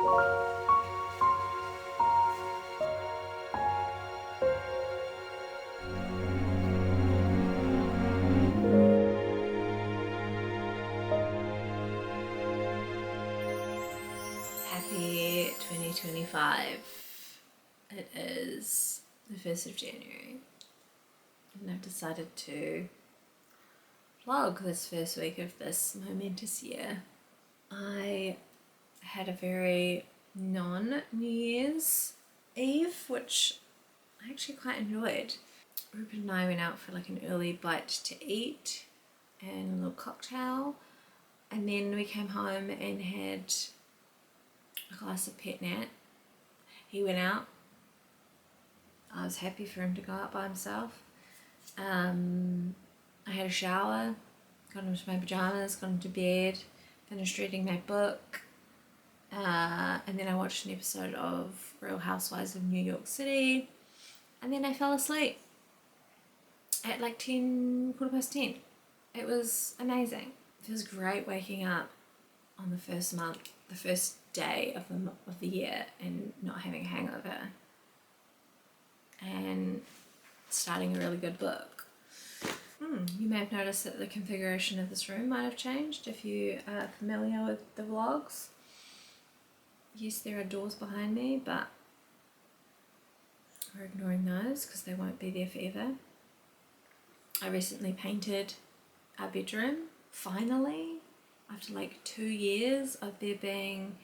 Happy 2025. It is the 1st of January and I've decided to vlog this first week of this momentous year. I had a very non-New Year's Eve, which I actually quite enjoyed. Rupert and I went out for like an early bite to eat and a little cocktail, and then we came home and had a glass of pet nat. He went out. I was happy for him to go out by himself. I had a shower, got into my pajamas, got into bed, finished reading my book, and then I watched an episode of Real Housewives of New York City, and then I fell asleep at like 10:10. It was amazing. It was great waking up on the first day of the year and not having a hangover and starting a really good book. You may have noticed that the configuration of this room might have changed if you are familiar with the vlogs. Yes, there are doors behind me, but we're ignoring those because they won't be there forever. I recently painted our bedroom, finally, after like 2 years of there being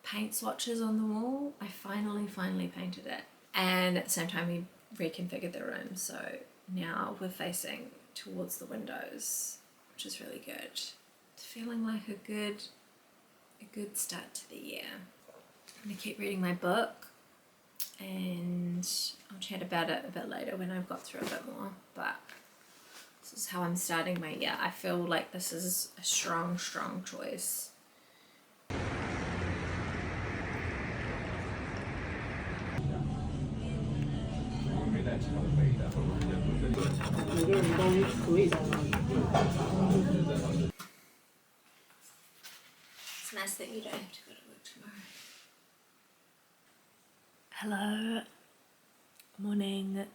paint swatches on the wall. I finally painted it, and at the same time we reconfigured the room, so now we're facing towards the windows, which is really good. It's feeling like a good start to the year. I'm gonna keep reading my book and I'll chat about it a bit later when I've got through a bit more, but this is how I'm starting my year. I feel like this is a strong choice. It's nice that you don't have to go to work tomorrow. Hello, morning,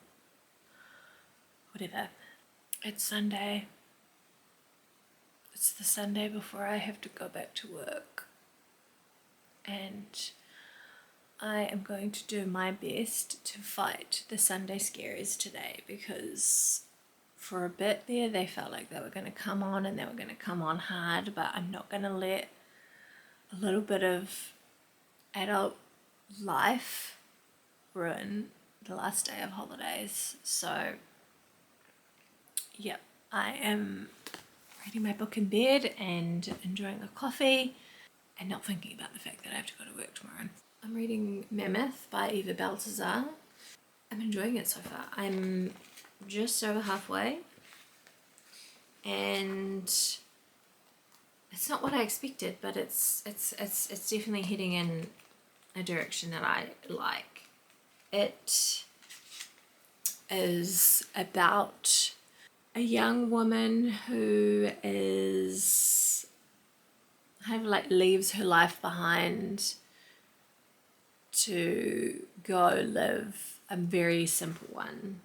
whatever. It's Sunday. It's the Sunday before I have to go back to work, and I am going to do my best to fight the Sunday scaries today, because for a bit there they felt like they were going to come on and they were going to come on hard, but I'm not going to let a little bit of adult life ruin the last day of holidays. So yeah, I am reading my book in bed and enjoying a coffee and not thinking about the fact that I have to go to work tomorrow. I'm reading Mammoth by Baltasar. I'm enjoying it so far. I'm just over halfway, and it's not what I expected, but it's definitely heading in a direction that I like. It is about a young woman who is kind of like leaves her life behind to go live a very simple one.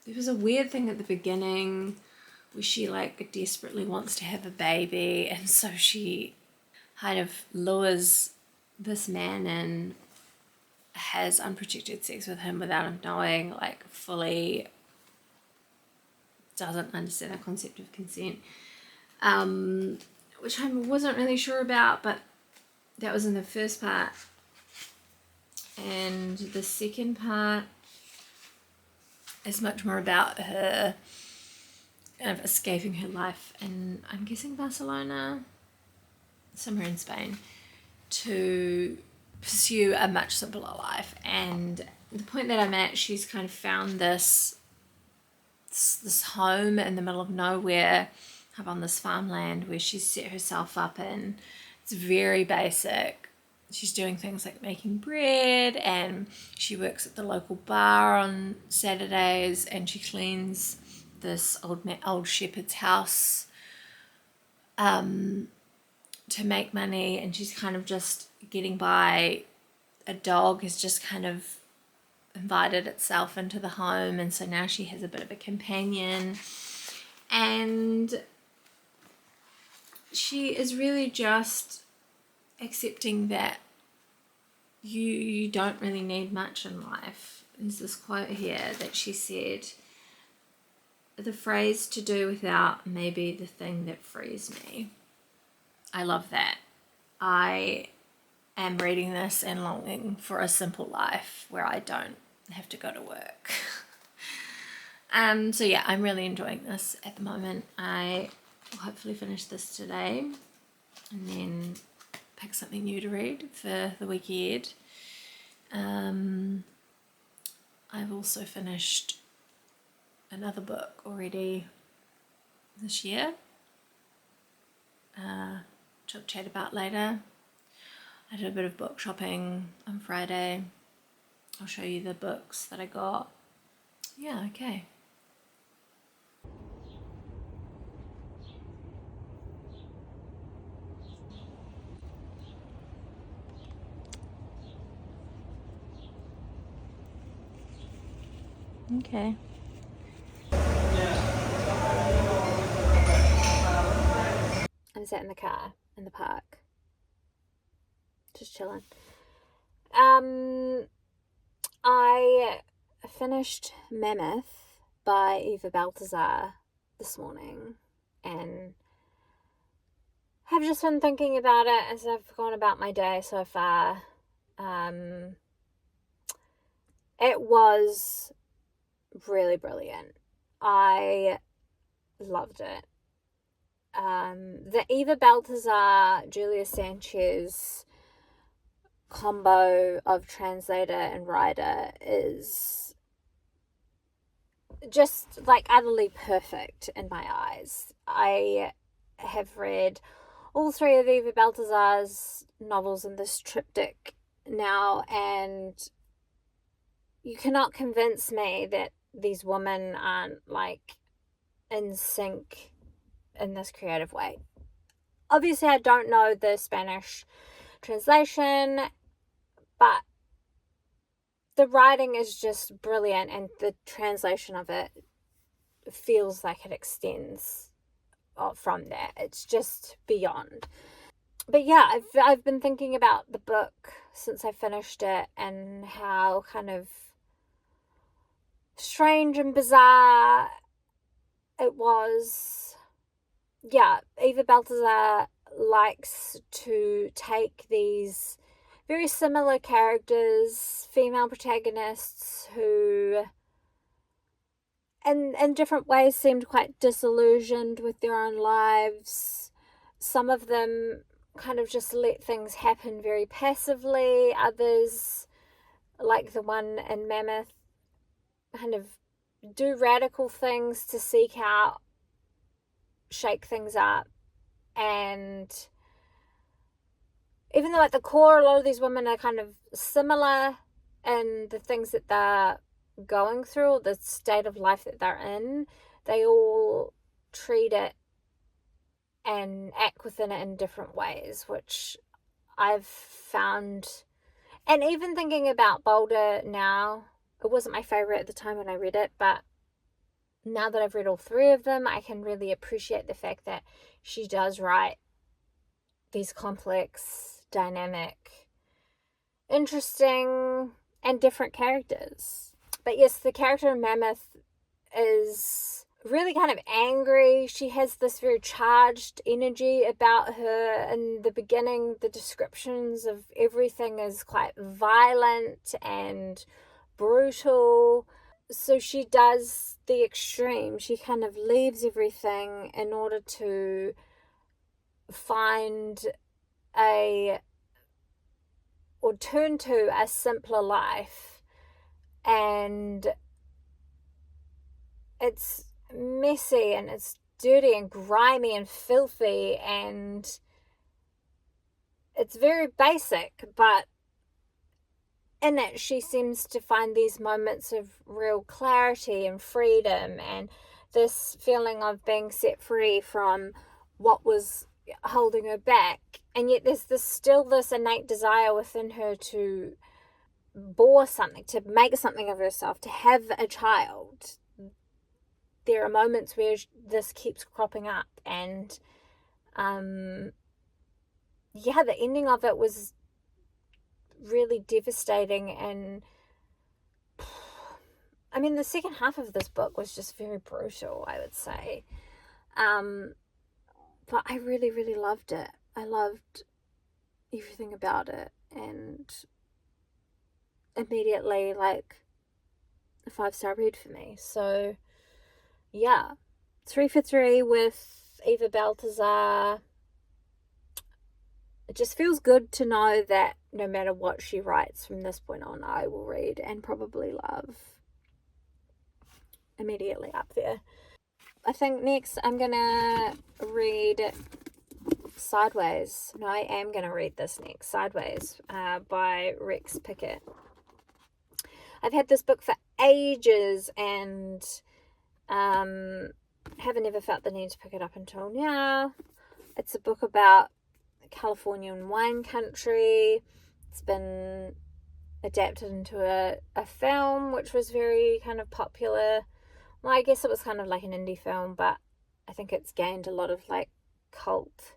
There was a weird thing at the beginning where she like desperately wants to have a baby, and so she kind of lures this man in, has unprotected sex with him without him knowing, like fully doesn't understand the concept of consent, which I wasn't really sure about, but that was in the first part. And the second part is much more about her kind of escaping her life in, I'm guessing, Barcelona, somewhere in Spain, to pursue a much simpler life. And the point that I'm at, she's kind of found this home in the middle of nowhere, up on this farmland where she's set herself up in. It's very basic. She's doing things like making bread, and she works at the local bar on Saturdays, and she cleans this old shepherd's house to make money, and she's kind of just getting by. A dog has just kind of invited itself into the home, and so now she has a bit of a companion, and she is really just accepting that you don't really need much in life. There's this quote here that she said, the phrase "to do without may be the thing that frees me." I love that. I am reading this and longing for a simple life where I don't have to go to work. So yeah, I'm really enjoying this at the moment. I will hopefully finish this today and then pick something new to read for the week ahead. I've also finished another book already this year, which I'll chat about later. I did a bit of book shopping on Friday. I'll show you the books that I got. Yeah, okay. Okay. I'm sat in the car in the park, just chilling. I finished Mammoth by Eva Baltasar this morning, and have just been thinking about it as I've gone about my day so far. It was really brilliant. I loved it. The Eva Baltasar, Julia Sanches combo of translator and writer is just like utterly perfect in my eyes. I have read all three of Eva Baltasar's novels in this triptych now, and you cannot convince me that these women aren't like in sync in this creative way. Obviously, I don't know the Spanish translation, but the writing is just brilliant, and the translation of it feels like it extends from there. It's just beyond. But yeah, I've been thinking about the book since I finished it, and how kind of strange and bizarre it was. Yeah, Eva Baltasar likes to take these very similar characters, female protagonists who in different ways seemed quite disillusioned with their own lives. Some of them kind of just let things happen very passively. Others, like the one in Mammoth, kind of do radical things to seek out, shake things up. And even though at the core a lot of these women are kind of similar in the things that they're going through, or the state of life that they're in, they all treat it and act within it in different ways, which I've found. And even thinking about Boulder now, it wasn't my favorite at the time when I read it, but now that I've read all three of them, I can really appreciate the fact that she does write these complex, dynamic, interesting, and different characters. But yes, the character in Mammoth is really kind of angry. She has this very charged energy about her. In the beginning, the descriptions of everything is quite violent and brutal. So she does the extreme. She kind of leaves everything in order to find or turn to a simpler life. And it's messy, and it's dirty and grimy and filthy, and it's very basic, but in it she seems to find these moments of real clarity and freedom, and this feeling of being set free from what was holding her back, and yet there's still this innate desire within her to bore something, to make something of herself, to have a child. There are moments where this keeps cropping up, and yeah, the ending of it was really devastating. And I mean, the second half of this book was just very brutal, I would say. But I really, really loved it. I loved everything about it, and immediately, like, a 5-star read for me. So yeah, 3 for 3 with Eva Baltasar. It just feels good to know that no matter what she writes from this point on, I will read and probably love. Immediately up there. I think next I'm gonna read Sideways. No, I am gonna read this next. Sideways by Rex Pickett. I've had this book for ages and haven't ever felt the need to pick it up until now. It's a book about Californian wine country. It's been adapted into a film, which was very kind of popular. Well, I guess it was kind of like an indie film, but I think it's gained a lot of like cult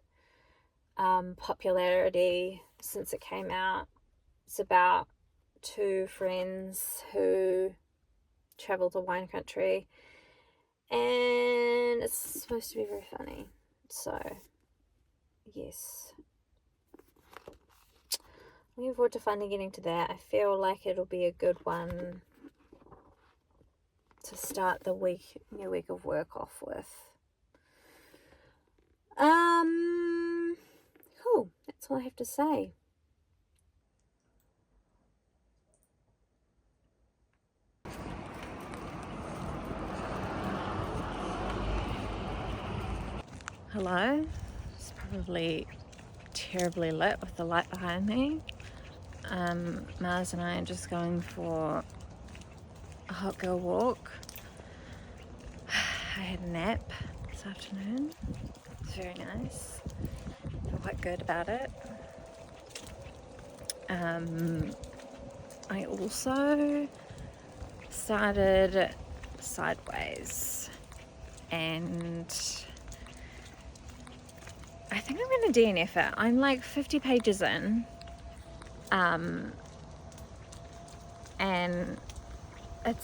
popularity since it came out. It's about 2 friends who travel to wine country, and it's supposed to be very funny. So yes, looking forward to finally getting to that. I feel like it'll be a good one to start the new week of work off with. Cool. That's all I have to say. Hello. It's probably terribly lit with the light behind me. Mars and I are just going for a hot girl walk. I had a nap this afternoon. It's very nice. I feel quite good about it. I also started Sideways, and I think I'm going to DNF it. I'm like 50 pages in, and I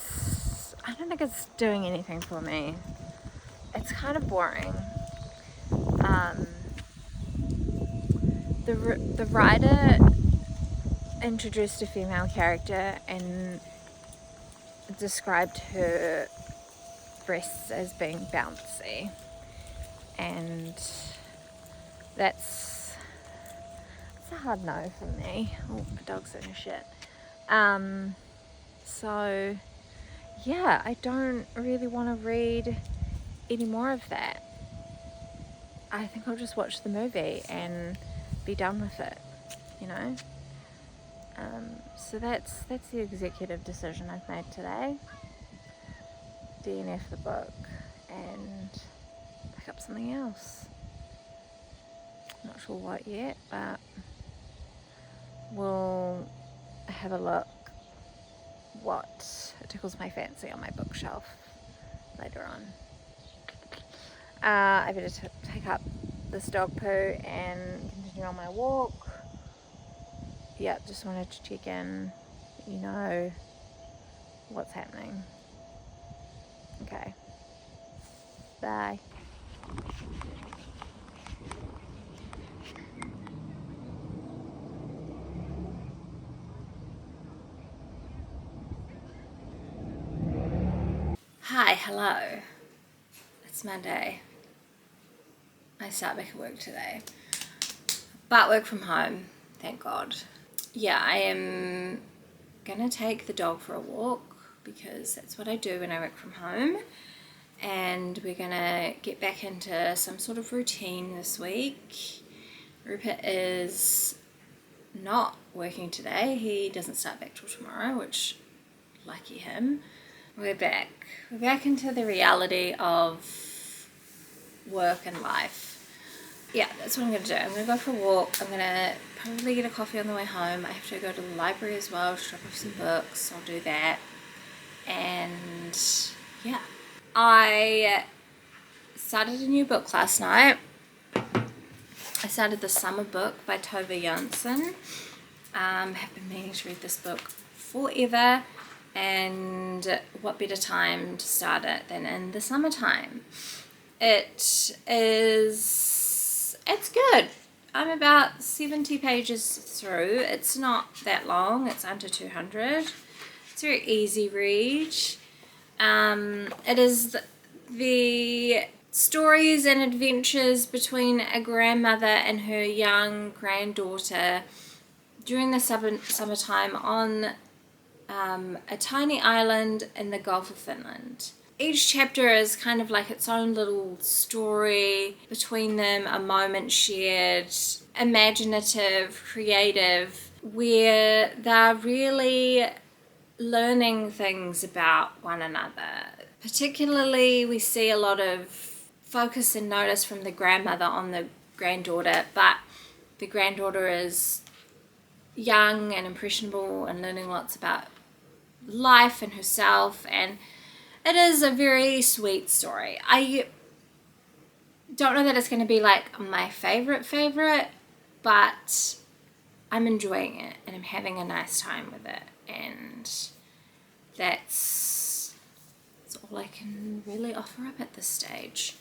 don't think it's doing anything for me. It's kind of boring. The writer introduced a female character and described her breasts as being bouncy, and that's a hard no for me. Oh, my dog's in her shit. So yeah, I don't really want to read any more of that. I think I'll just watch the movie and be done with it, you know. So that's the executive decision I've made today. DNF the book and pick up something else. Not sure what yet, but we'll have a look what tickles my fancy on my bookshelf later on. I better take up this dog poo and continue on my walk. Yeah, just wanted to check in, you know what's happening. Okay, bye. Hi, hello. It's Monday. I start back at work today, but work from home, thank God. Yeah, I am gonna take the dog for a walk because that's what I do when I work from home, and we're gonna get back into some sort of routine this week. Rupert is not working today. He doesn't start back till tomorrow, which, lucky him. We're back into the reality of work and life. yeah, that's what I'm going to do. I'm going to go for a walk. I'm going to probably get a coffee on the way home. I have to go to the library as well to drop off some books. I'll do that. And yeah, I started a new book last night. I started The Summer Book by Tove Jansson. Have been meaning to read this book forever, and what better time to start it than in the summertime. It's good. I'm about 70 pages through. It's not that long. It's under 200. It's a very easy read. It is the stories and adventures between a grandmother and her young granddaughter during the summertime on a tiny island in the Gulf of Finland. Each chapter is kind of like its own little story between them, a moment shared, imaginative, creative, where they're really learning things about one another. Particularly, we see a lot of focus and notice from the grandmother on the granddaughter, but the granddaughter is young and impressionable and learning lots about life and herself, and it is a very sweet story. I don't know that it's going to be like my favorite, but I'm enjoying it and I'm having a nice time with it, and that's all I can really offer up at this stage.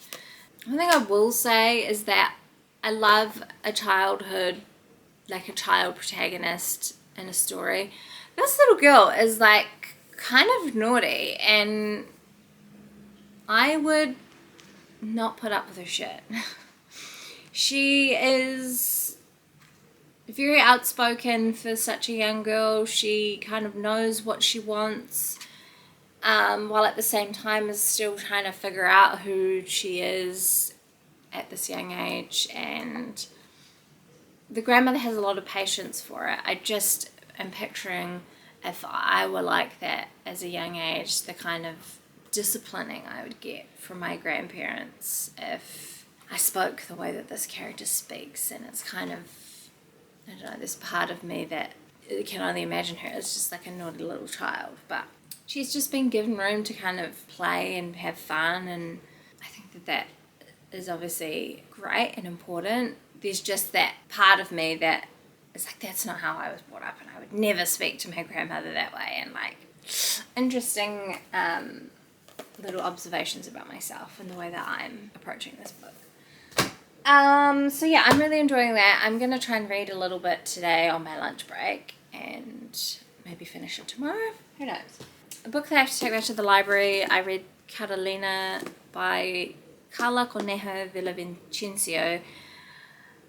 One thing I will say is that I love a childhood, like a child protagonist in a story. This little girl is like kind of naughty, and I would not put up with her shit. She is very outspoken for such a young girl. She kind of knows what she wants, while at the same time is still trying to figure out who she is at this young age, and the grandmother has a lot of patience for it. I just am picturing if I were like that as a young age, the kind of disciplining I would get from my grandparents if I spoke the way that this character speaks. And it's kind of, I don't know, this part of me that can only imagine her as just like a naughty little child, but she's just been given room to kind of play and have fun, and I think that is obviously great and important. There's just that part of me that is like, that's not how I was brought up, and I would never speak to my grandmother that way, and like interesting little observations about myself and the way that I'm approaching this book. So yeah, I'm really enjoying that. I'm going to try and read a little bit today on my lunch break and maybe finish it tomorrow. Who knows? A book that I have to take back to the library, I read Catalina by Karla, Cornejo, Villavicencio.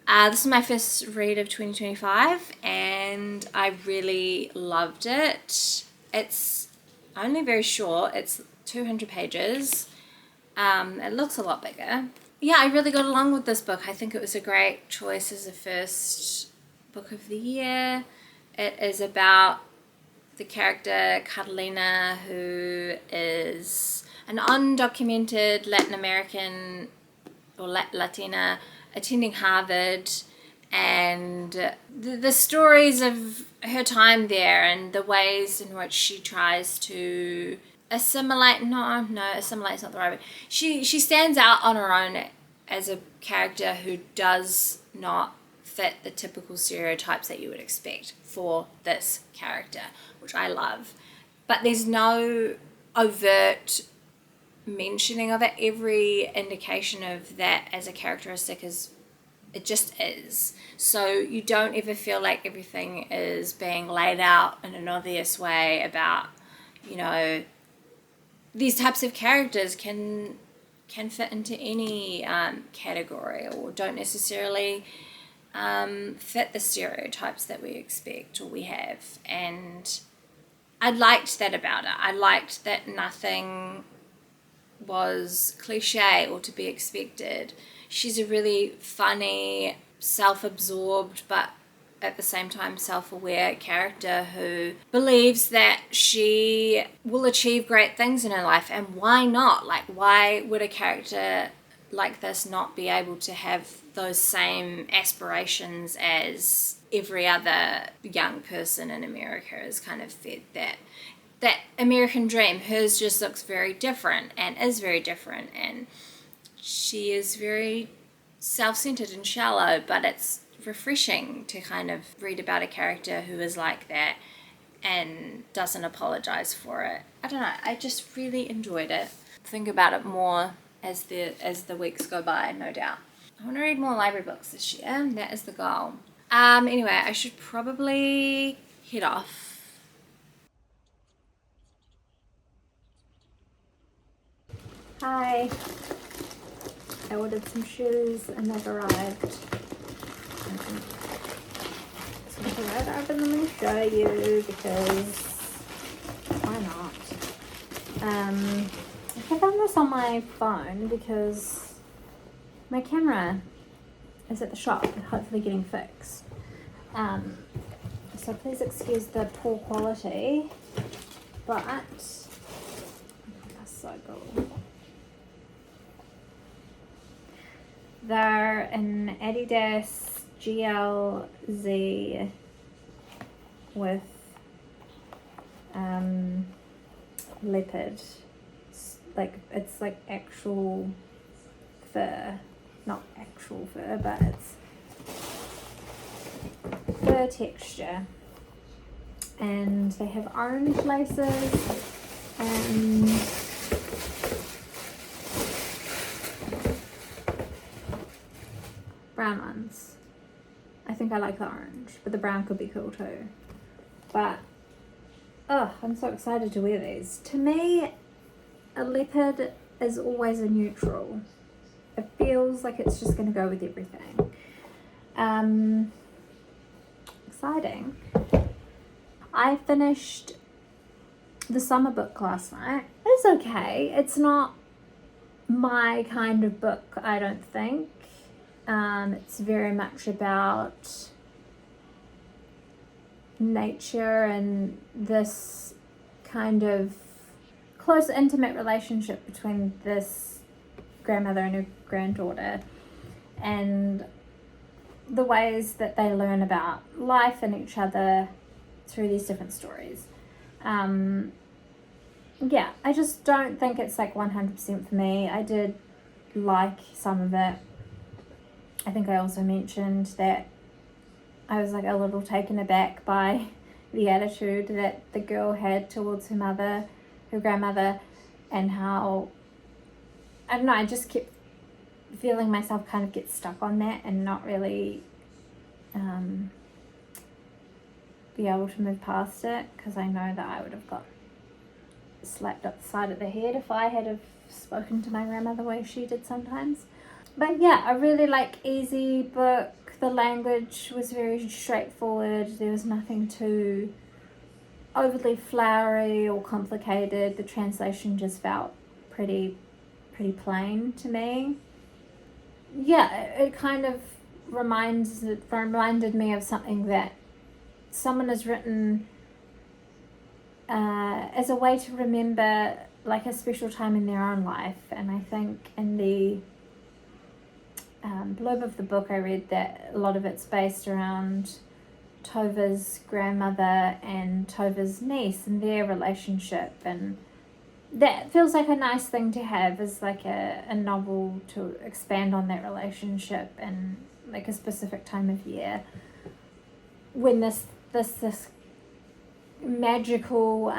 This is my first read of 2025, and I really loved it. It's only very short. It's 200 pages. It looks a lot bigger. Yeah, I really got along with this book. I think it was a great choice as the first book of the year. It is about the character Catalina, who is an undocumented Latin American or Latina attending Harvard, and the stories of her time there and the ways in which she tries to assimilate. No, assimilate's not the right word. She stands out on her own as a character who does not fit the typical stereotypes that you would expect for this character, which I love. But there's no overt mentioning of it. Every indication of that as a characteristic is, it just is. So you don't ever feel like everything is being laid out in an obvious way about, you know, these types of characters can fit into any category, or don't necessarily fit the stereotypes that we expect or we have. And I liked that about it. I liked that nothing was cliche or to be expected. She's a really funny, self-absorbed, but at the same time self-aware character who believes that she will achieve great things in her life, and why not? Like, why would a character like this not be able to have those same aspirations as every other young person in America is kind of fed that American dream. Hers just looks very different and is very different, and she is very self-centered and shallow, but it's refreshing to kind of read about a character who is like that and doesn't apologize for it. I don't know, I just really enjoyed it. Think about it more as the weeks go by, no doubt. I want to read more library books this year, and that is the goal. Anyway, I should probably head off. Hi. I ordered some shoes and they've arrived. So I'm going to open them and show you because why not? I found this on my phone because my camera is at the shop and hopefully getting fixed. So please excuse the poor quality, but that's so cool. They're an Adidas GLZ with leopard, like it's like actual fur, not actual fur, but it's fur texture, and they have orange laces and brown ones. I think I like the orange, but the brown could be cool too. But I'm so excited to wear these. To me, a leopard is always a neutral. It feels like it's just going to go with everything. Exciting. I finished the summer book last night. It's okay. It's not my kind of book, I don't think. It's very much about nature and this kind of close, intimate relationship between this grandmother and her granddaughter, and the ways that they learn about life and each other through these different stories. Yeah, I just don't think it's like 100% for me. I did like some of it. I think I also mentioned that I was like a little taken aback by the attitude that the girl had towards her mother, her grandmother, and how, I don't know, I just kept feeling myself kind of get stuck on that and not really be able to move past it, because I know that I would have got slapped up the side of the head if I had have spoken to my grandmother the way she did sometimes. But yeah, a really like easy book. The language was very straightforward. There was nothing too overly flowery or complicated. The translation just felt pretty plain to me. Yeah, it kind of reminded me of something that someone has written as a way to remember like a special time in their own life. And I think in the blurb of the book I read that a lot of it's based around Tove's grandmother and Tove's niece and their relationship, and that feels like a nice thing to have as like a novel to expand on that relationship and like a specific time of year when this magical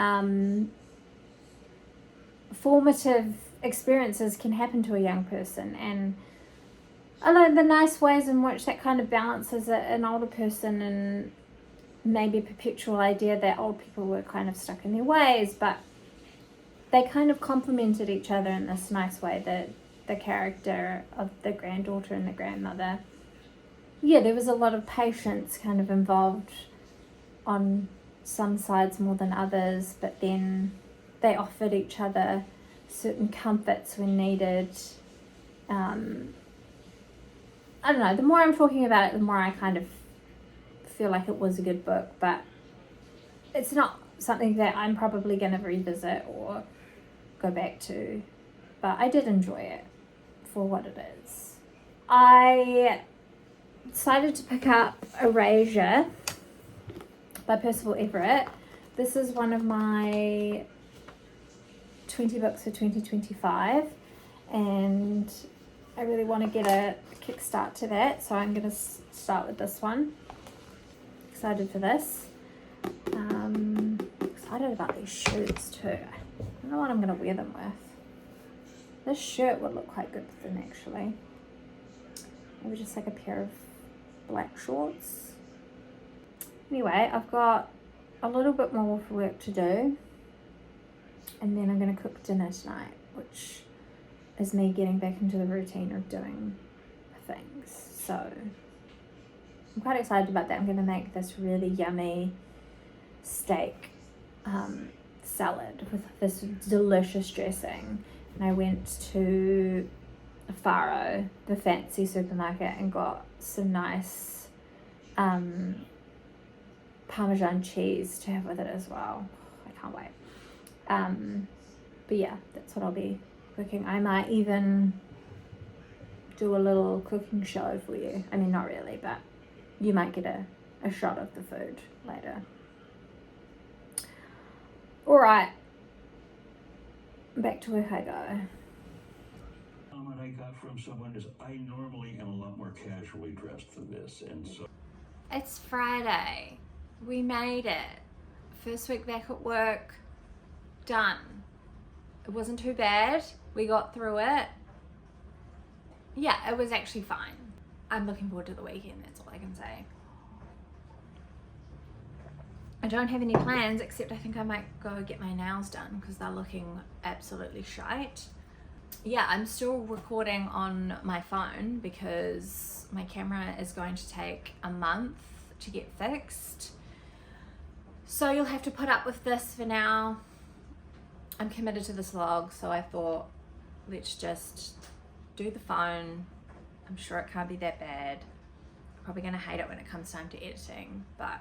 formative experiences can happen to a young person. And I like the nice ways in which that kind of balances an older person and maybe a perpetual idea that old people were kind of stuck in their ways, but they kind of complemented each other in this nice way, the character of the granddaughter and the grandmother. Yeah, there was a lot of patience kind of involved on some sides more than others, but then they offered each other certain comforts when needed. I don't know, the more I'm talking about it, the more I kind of feel like it was a good book, but it's not something that I'm probably going to revisit or go back to. But I did enjoy it for what it is. I decided to pick up Erasure by Percival Everett. This is one of my 20 books for 2025, and I really want to get a kickstart to that, so I'm going to start with this one. Excited for this. Excited about these shoes too. I don't know what I'm going to wear them with. This shirt would look quite good with them actually. Maybe just like a pair of black shorts. Anyway, I've got a little bit more work to do, and then I'm going to cook dinner tonight, which is me getting back into the routine of doing things. So I'm quite excited about that. I'm going to make this really yummy steak salad with this delicious dressing. And I went to Faro, the fancy supermarket, and got some nice Parmesan cheese to have with it as well. I can't wait. But yeah, that's what I'll be cooking. I might even do a little cooking show for you. I mean, not really, but you might get a shot of the food later. Alright, back to work I go. Comment I got from someone is, I normally am a lot more casually dressed for this, and so... It's Friday. We made it. First week back at work. Done. It wasn't too bad. We got through it. Yeah, it was actually fine. I'm looking forward to the weekend, that's all I can say. I don't have any plans, except I think I might go get my nails done because they're looking absolutely shite. Yeah, I'm still recording on my phone because my camera is going to take a month to get fixed. So you'll have to put up with this for now. I'm committed to this vlog, so I thought let's just do the phone. I'm sure it can't be that bad. Probably gonna hate it when it comes time to editing, but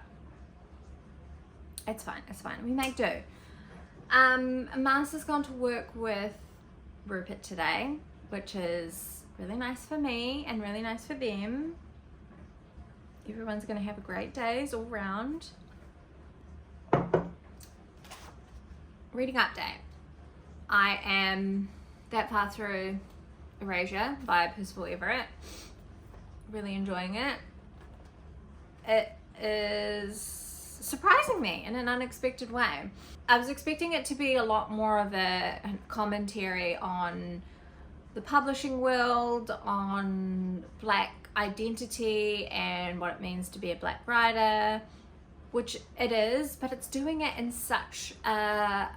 it's fine, it's fine. We make do. Master's gone to work with Rupert today, which is really nice for me and really nice for them. Everyone's gonna have a great days all round. Reading update. I am that far through Erasure by Percival Everett. Really enjoying it. It is surprising me in an unexpected way. I was expecting it to be a lot more of a commentary on the publishing world, on Black identity and what it means to be a Black writer, which it is, but it's doing it in such a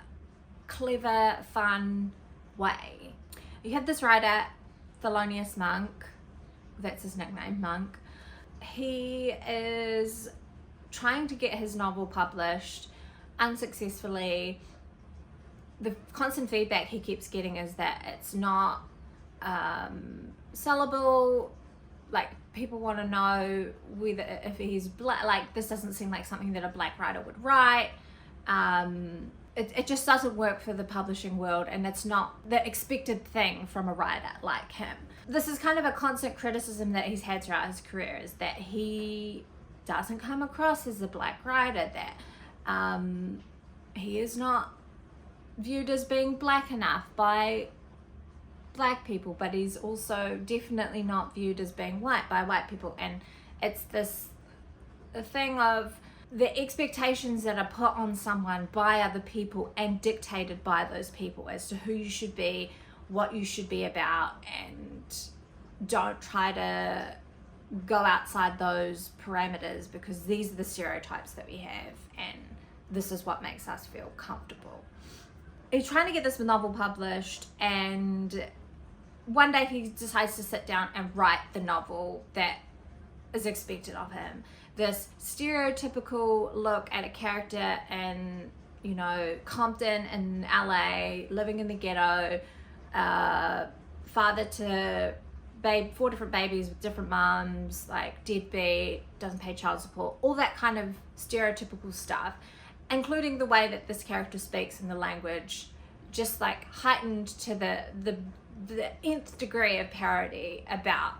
clever, fun way. You have this writer, Thelonious Monk, that's his nickname, Monk. He is trying to get his novel published unsuccessfully. The constant feedback he keeps getting is that it's not sellable. Like, people want to know whether if he's black. Like, this doesn't seem like something that a Black writer would write. It just doesn't work for the publishing world, and it's not the expected thing from a writer like him. This is kind of a constant criticism that he's had throughout his career, is that he doesn't come across as a Black writer, that he is not viewed as being Black enough by Black people, but he's also definitely not viewed as being white by white people. And it's this a thing of the expectations that are put on someone by other people and dictated by those people as to who you should be, what you should be about, and don't try to go outside those parameters, because these are the stereotypes that we have and this is what makes us feel comfortable. He's trying to get this novel published, and one day he decides to sit down and write the novel that is expected of him. This stereotypical look at a character in, you know, Compton in LA, living in the ghetto, father to 4 different babies with different moms, like deadbeat, doesn't pay child support, all that kind of stereotypical stuff, including the way that this character speaks and the language, just like heightened to the the nth degree of parody about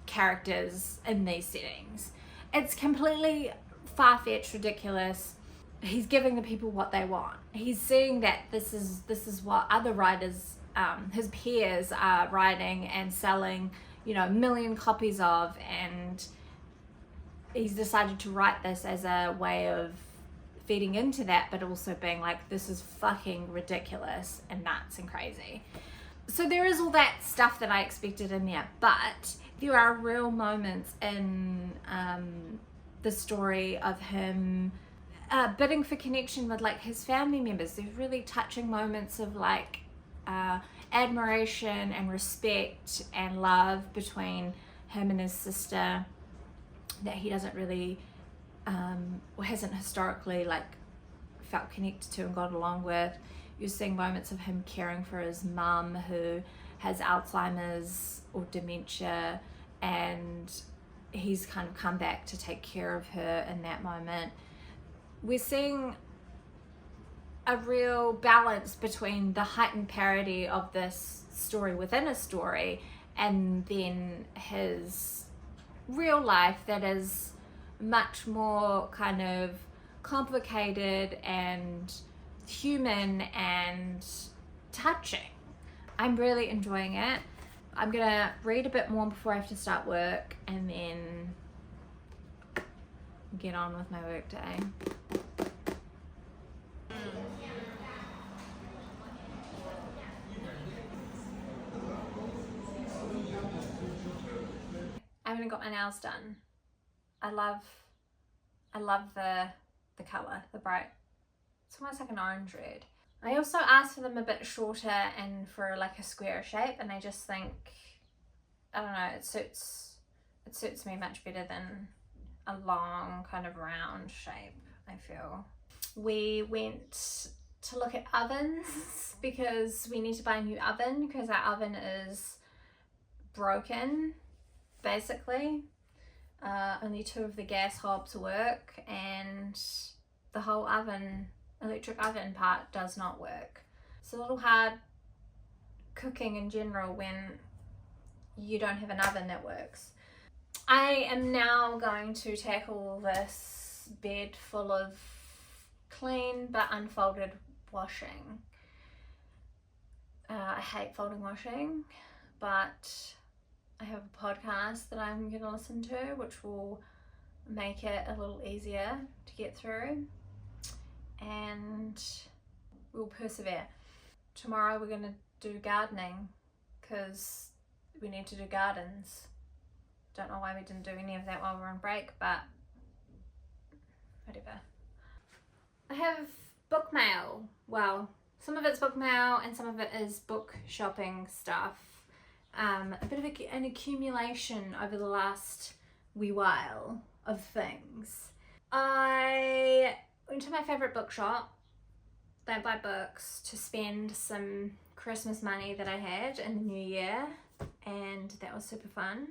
characters in these settings. It's completely far-fetched, ridiculous. He's giving the people what they want. He's seeing that this is what other writers, his peers, are writing and selling, you know, 1 million copies of, and he's decided to write this as a way of feeding into that, but also being like, this is fucking ridiculous and nuts and crazy. So there is all that stuff that I expected in there, but there are real moments in the story of him bidding for connection with like his family members. There's really touching moments of like admiration and respect and love between him and his sister that he doesn't really or hasn't historically like felt connected to and got along with. You're seeing moments of him caring for his mum who has Alzheimer's or dementia, and he's kind of come back to take care of her in that moment. We're seeing a real balance between the heightened parody of this story within a story and then his real life that is much more kind of complicated and human and touching. I'm really enjoying it. I'm gonna read a bit more before I have to start work and then get on with my work day. I haven't got my nails done. I love the colour, the bright. It's almost like an orange red. I also asked for them a bit shorter and for like a square shape, and I just think, I don't know, it suits me much better than a long kind of round shape, I feel. We went to look at ovens because we need to buy a new oven because our oven is broken, basically. Only 2 of the gas hobs work and the whole oven, electric oven part does not work. It's a little hard cooking in general when you don't have an oven that works. I am now going to tackle this bed full of clean but unfolded washing. I hate folding washing, but I have a podcast that I'm going to listen to which will make it a little easier to get through, and we'll persevere. Tomorrow we're going to do gardening because we need to do gardens. Don't know why we didn't do any of that while we're on break, but whatever. I have book mail. Well, some of it's book mail and some of it is book shopping stuff. A bit of an accumulation over the last wee while of things. I went to my favourite bookshop, Don't Buy Books, to spend some Christmas money that I had in the new year, and that was super fun.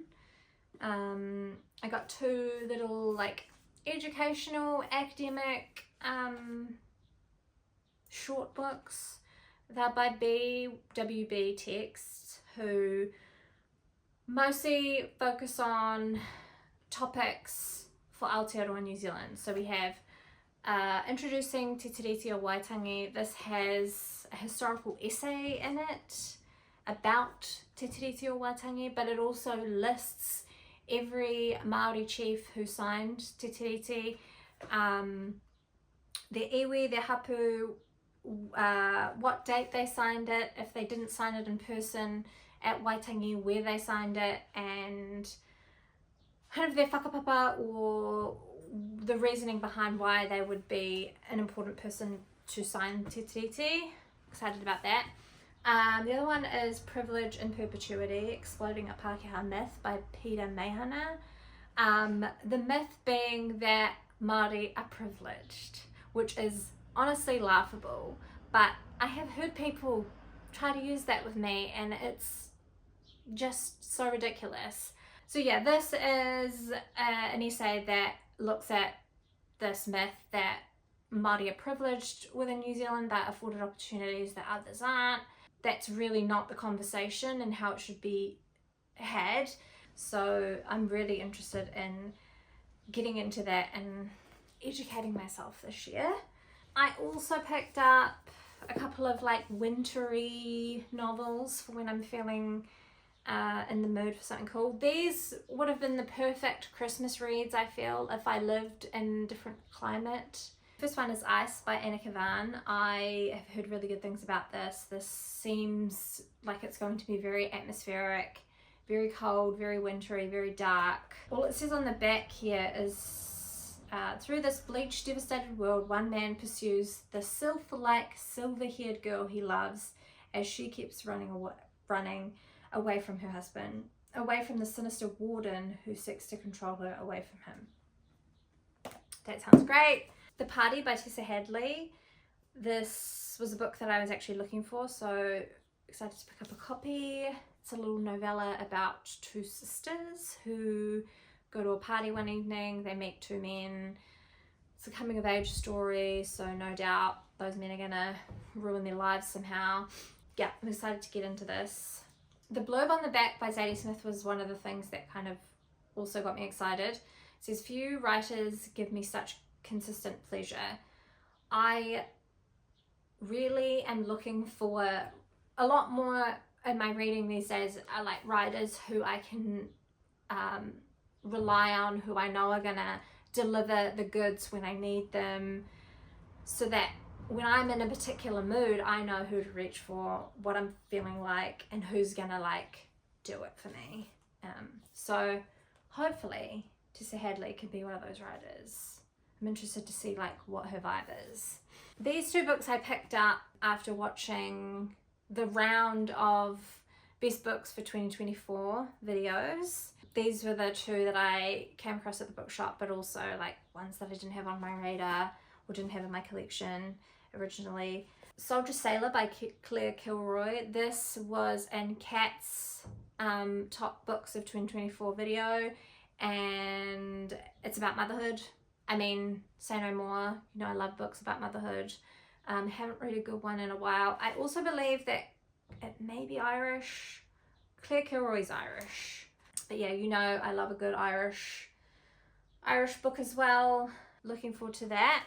I got 2 little like educational, academic short books. They're by BWB Texts, who mostly focus on topics for Aotearoa New Zealand. So we have Introducing Te Tiriti o Waitangi. This has a historical essay in it about Te Tiriti o Waitangi, but it also lists every Māori chief who signed Te Tiriti, their iwi, their hapu, what date they signed it, if they didn't sign it in person at Waitangi, where they signed it, and kind of their whakapapa or the reasoning behind why they would be an important person to sign Te Tiriti. Excited about that. The other one is Privilege in Perpetuity, Exploding a Pākehā Myth by Peter Meihana. The myth being that Māori are privileged, which is honestly laughable, but I have heard people try to use that with me and it's just so ridiculous. So yeah, this is an essay that looks at this myth that Māori are privileged within New Zealand, they're afforded opportunities that others aren't. that's really not the conversation and how it should be had. So I'm really interested in getting into that and educating myself this year. I also picked up a couple of like wintry novels for when I'm feeling in the mood for something cool. These would have been the perfect Christmas reads, I feel, if I lived in a different climate. First one is Ice by Anna Kavan. I have heard really good things about this. This seems like it's going to be very atmospheric, very cold, very wintry, very dark. All it says on the back here is, through this bleached, devastated world, one man pursues the sylph-like, silver-haired girl he loves as she keeps running away from her husband, away from the sinister warden who seeks to control her, away from him. That sounds great. The Party by Tessa Hadley. This was a book that I was actually looking for, so excited to pick up a copy. It's a little novella about two sisters who go to a party one evening. They meet two men. It's a coming of age story, so no doubt those men are gonna ruin their lives somehow. Yeah, I'm excited to get into this. The blurb on the back by Zadie Smith was one of the things that kind of also got me excited. It says, few writers give me such consistent pleasure. I really am looking for a lot more in my reading these days. I like writers who I can rely on, who I know are gonna deliver the goods when I need them, so that when I'm in a particular mood, I know who to reach for, what I'm feeling like, and who's gonna like do it for me. So hopefully Tessa Hadley could be one of those writers. I'm interested to see like what her vibe is. These two books I picked up after watching the round of best books for 2024 videos. These were the two that I came across at the bookshop, but also like ones that I didn't have on my radar or didn't have in my collection originally. Soldier Sailor by Claire Kilroy. This was in Kat's top books of 2024 video, and it's about motherhood. I mean, say no more. You know, I love books about motherhood. Haven't read a good one in a while. I also believe that it may be Irish. Claire Kilroy's Irish. But yeah, you know, I love a good Irish book as well. Looking forward to that.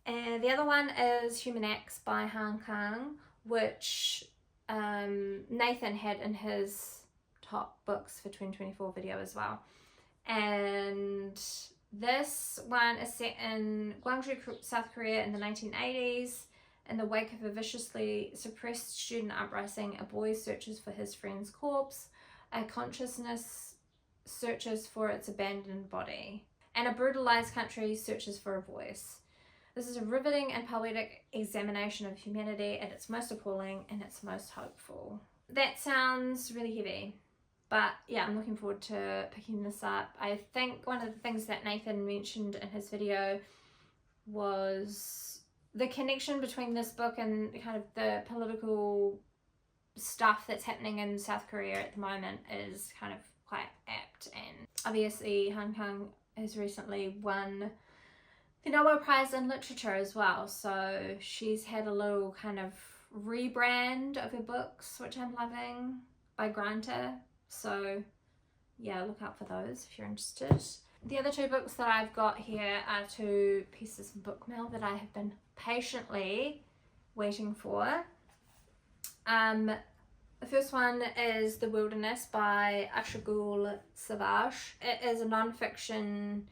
And the other one is Human X by Kang, which Nathan had in his top books for 2024 video as well. And this one is set in Gwangju, South Korea in the 1980s. In the wake of a viciously suppressed student uprising, a boy searches for his friend's corpse, a consciousness searches for its abandoned body, and a brutalized country searches for a voice. This is a riveting and poetic examination of humanity at its most appalling and its most hopeful. That sounds really heavy. But yeah, I'm looking forward to picking this up. I think one of the things that Nathan mentioned in his video was the connection between this book and kind of the political stuff that's happening in South Korea at the moment is kind of quite apt. And obviously Kang has recently won the Nobel Prize in Literature as well. So she's had a little kind of rebrand of her books, which I'm loving, by Granta. So yeah, look out for those if you're interested. The other two books that I've got here are two pieces of book mail that I have been patiently waiting for. The first one is The Wilderness by Ayşegul Savaş. It is a non-fiction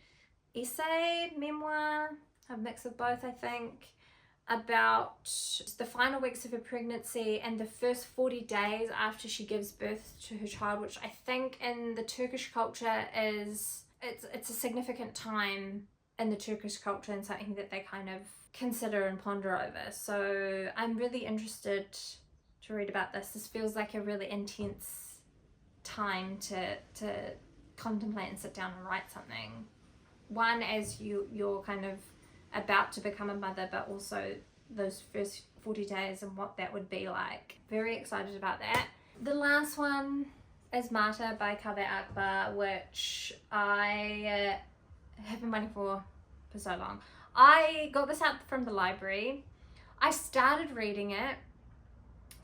essay, memoir, a mix of both, I think, about the final weeks of her pregnancy and the first 40 days after she gives birth to her child, which I think in the Turkish culture is, it's a significant time in the Turkish culture and something that they kind of consider and ponder over. So I'm really interested to read about this. This feels like a really intense time to contemplate and sit down and write something. One, as you're kind of about to become a mother, but also those first 40 days and what that would be like. Very excited about that. The last one is Martyr by Kaveh Akbar, which I have been waiting for so long. I got this out from the library. I started reading it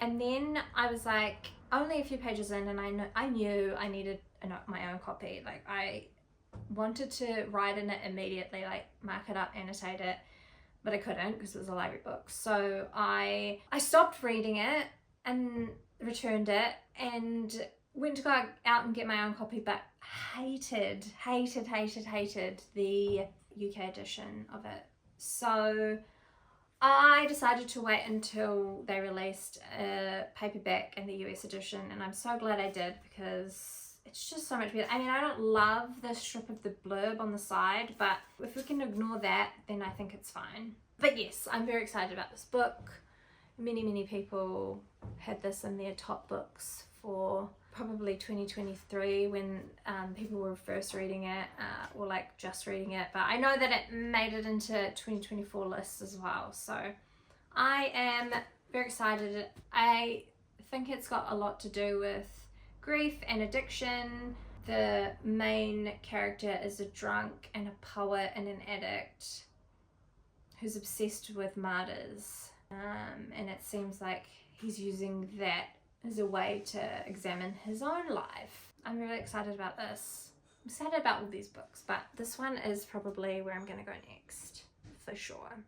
And then I was like, only a few pages in, and I knew I needed my own copy. Like, I wanted to write in it immediately, like mark it up, annotate it, but I couldn't because it was a library book. So I stopped reading it and returned it and went to go out and get my own copy, but hated the UK edition of it. So I decided to wait until they released a paperback and the US edition, and I'm so glad I did because it's just so much better. I mean, I don't love the strip of the blurb on the side, but if we can ignore that, then I think it's fine. But yes, I'm very excited about this book. Many people had this in their top books for probably 2023 when people were first reading it or like just reading it, but I know that it made it into 2024 lists as well, so I am very excited. I think it's got a lot to do with grief and addiction. The main character is a drunk and a poet and an addict who's obsessed with martyrs, and it seems like he's using that as a way to examine his own life. I'm really excited about this. I'm excited about all these books, but this one is probably where I'm going to go next, for sure.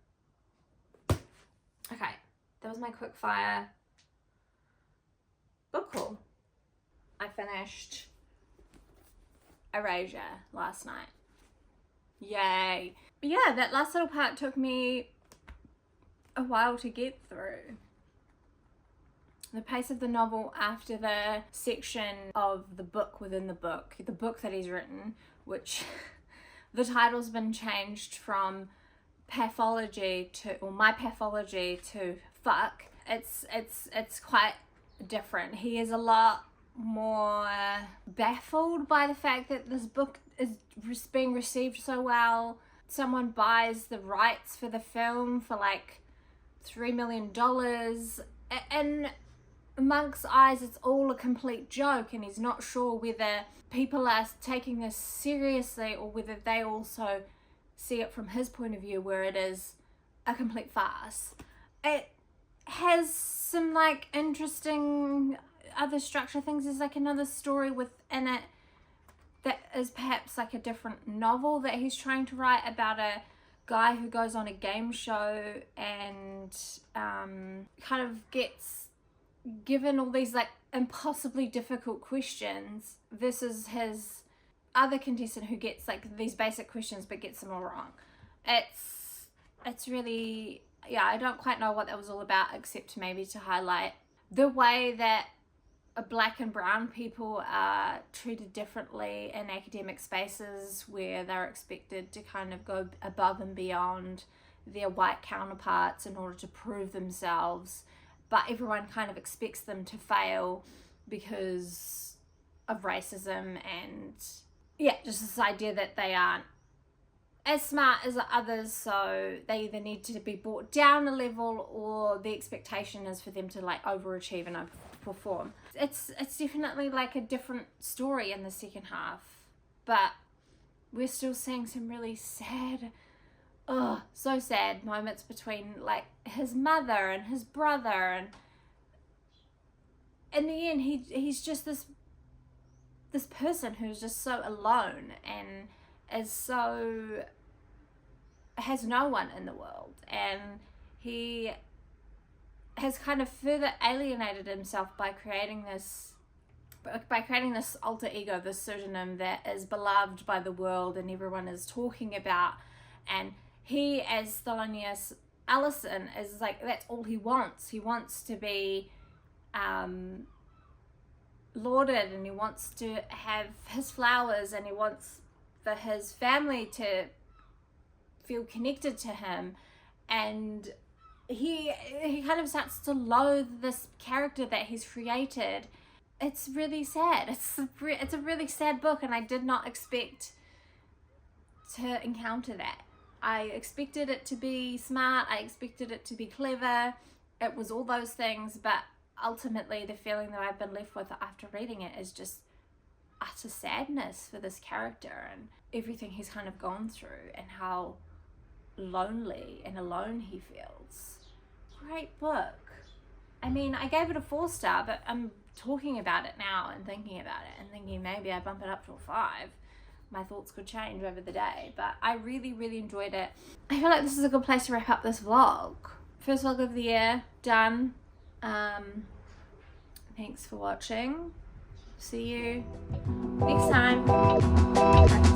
Okay, that was my quick fire book haul. I finished Erasure last night. Yay. But yeah, that last little part took me a while to get through. The pace of the novel after the section of the book within the book that he's written, which the title's been changed from pathology to, or my pathology to fuck. It's quite different. He is a lot more baffled by the fact that this book is being received so well. Someone buys the rights for the film for like $3 million, and Monk's eyes it's all a complete joke, and he's not sure whether people are taking this seriously or whether they also see it from his point of view where it is a complete farce. It has some like interesting other structure things. There's like another story within it that is perhaps like a different novel that he's trying to write about a guy who goes on a game show and kind of gets given all these like impossibly difficult questions versus his other contestant who gets like these basic questions but gets them all wrong. It's really, yeah, I don't quite know what that was all about, except maybe to highlight the way that black and brown people are treated differently in academic spaces where they're expected to kind of go above and beyond their white counterparts in order to prove themselves, but everyone kind of expects them to fail because of racism and yeah, just this idea that they aren't as smart as others, so they either need to be brought down a level or the expectation is for them to like overachieve and overperform. It's definitely like a different story in the second half, but we're still seeing some really sad, so sad moments between like his mother and his brother, and in the end he's just this person who's just so alone and has no one in the world, and he has kind of further alienated himself by creating this alter ego, this pseudonym that is beloved by the world and everyone is talking about, and he, as Thelonious Allison, is like, that's all he wants. He wants to be lauded, and he wants to have his flowers, and he wants for his family to feel connected to him, and he kind of starts to loathe this character that he's created. It's really sad. It's a really sad book, and I did not expect to encounter that. I expected it to be smart, I expected it to be clever, it was all those things, but ultimately the feeling that I've been left with after reading it is just utter sadness for this character and everything he's kind of gone through and how lonely and alone he feels. Great book. I mean, I gave it a 4-star, but I'm talking about it now and thinking about it and thinking maybe I bump it up to a 5. My thoughts could change over the day, but I really, really enjoyed it. I feel like this is a good place to wrap up this vlog. First vlog of the year, done. Thanks for watching. See you next time. Bye.